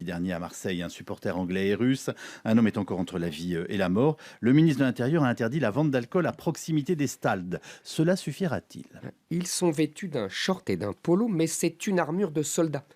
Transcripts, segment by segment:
dernier à Marseille. Un supporter anglais et russe. Un homme est encore entre la vie et la mort. Le ministre de l'Intérieur a interdit la vente d'alcool à proximité des stades. Cela suffira-t-il? Ils sont vêtus d'un short et d'un polo, mais c'est une armure de soldats.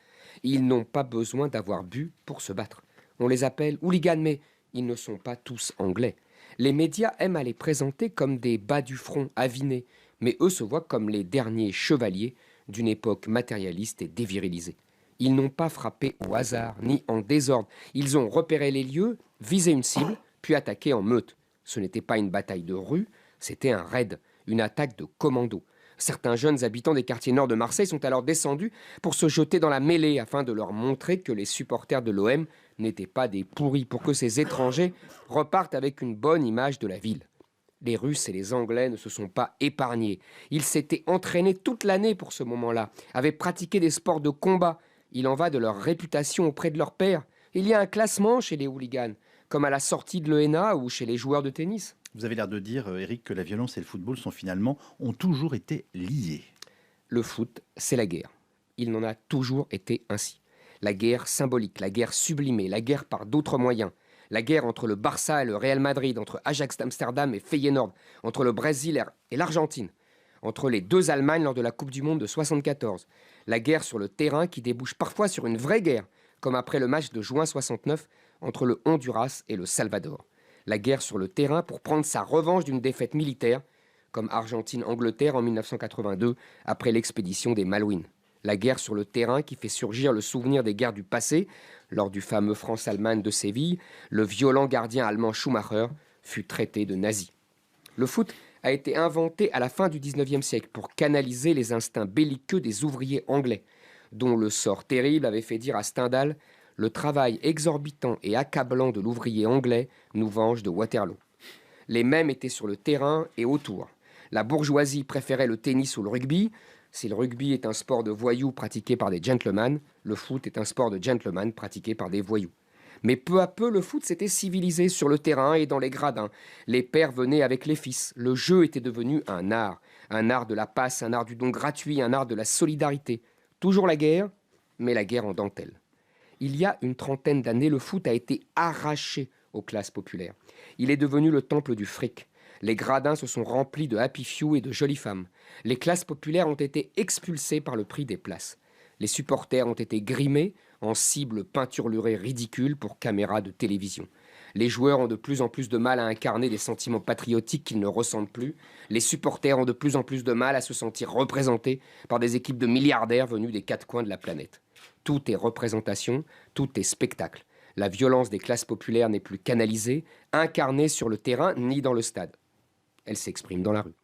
Ils n'ont pas besoin d'avoir bu pour se battre. On les appelle hooligans, mais ils ne sont pas tous anglais. Les médias aiment à les présenter comme des bas du front avinés, mais eux se voient comme les derniers chevaliers d'une époque matérialiste et dévirilisée. Ils n'ont pas frappé au hasard, ni en désordre. Ils ont repéré les lieux, visé une cible, puis attaqué en meute. Ce n'était pas une bataille de rue, c'était un raid, une attaque de commando. Certains jeunes habitants des quartiers nord de Marseille sont alors descendus pour se jeter dans la mêlée afin de leur montrer que les supporters de l'OM n'étaient pas des pourris, pour que ces étrangers repartent avec une bonne image de la ville. Les Russes et les Anglais ne se sont pas épargnés. Ils s'étaient entraînés toute l'année pour ce moment-là, avaient pratiqué des sports de combat. Il en va de leur réputation auprès de leurs pairs. Il y a un classement chez les hooligans, comme à la sortie de l'ENA ou chez les joueurs de tennis. Vous avez l'air de dire, Eric, que la violence et le football ont toujours été liés. Le foot, c'est la guerre. Il n'en a toujours été ainsi. La guerre symbolique, la guerre sublimée, la guerre par d'autres moyens. La guerre entre le Barça et le Real Madrid, entre Ajax d'Amsterdam et Feyenoord, entre le Brésil et l'Argentine, entre les deux Allemagnes lors de la Coupe du Monde de 1974. La guerre sur le terrain qui débouche parfois sur une vraie guerre, comme après le match de juin 69 entre le Honduras et le Salvador. La guerre sur le terrain pour prendre sa revanche d'une défaite militaire, comme Argentine-Angleterre en 1982, après l'expédition des Malouines. La guerre sur le terrain qui fait surgir le souvenir des guerres du passé. Lors du fameux France-Allemagne de Séville, le violent gardien allemand Schumacher fut traité de nazi. Le foot a été inventé à la fin du 19e siècle pour canaliser les instincts belliqueux des ouvriers anglais, dont le sort terrible avait fait dire à Stendhal « Le travail exorbitant et accablant de l'ouvrier anglais nous venge de Waterloo ». Les mêmes étaient sur le terrain et autour. La bourgeoisie préférait le tennis ou le rugby. Si le rugby est un sport de voyous pratiqué par des gentlemen, le foot est un sport de gentlemen pratiqué par des voyous. Mais peu à peu, le foot s'était civilisé sur le terrain et dans les gradins. Les pères venaient avec les fils. Le jeu était devenu un art de la passe, un art du don gratuit, un art de la solidarité. Toujours la guerre, mais la guerre en dentelle. Il y a une trentaine d'années, le foot a été arraché aux classes populaires. Il est devenu le temple du fric. Les gradins se sont remplis de happy few et de jolies femmes. Les classes populaires ont été expulsées par le prix des places. Les supporters ont été grimés en cibles peinturlurées ridicules pour caméras de télévision. Les joueurs ont de plus en plus de mal à incarner des sentiments patriotiques qu'ils ne ressentent plus. Les supporters ont de plus en plus de mal à se sentir représentés par des équipes de milliardaires venus des quatre coins de la planète. Tout est représentation, tout est spectacle. La violence des classes populaires n'est plus canalisée, incarnée sur le terrain ni dans le stade. Elle s'exprime dans la rue.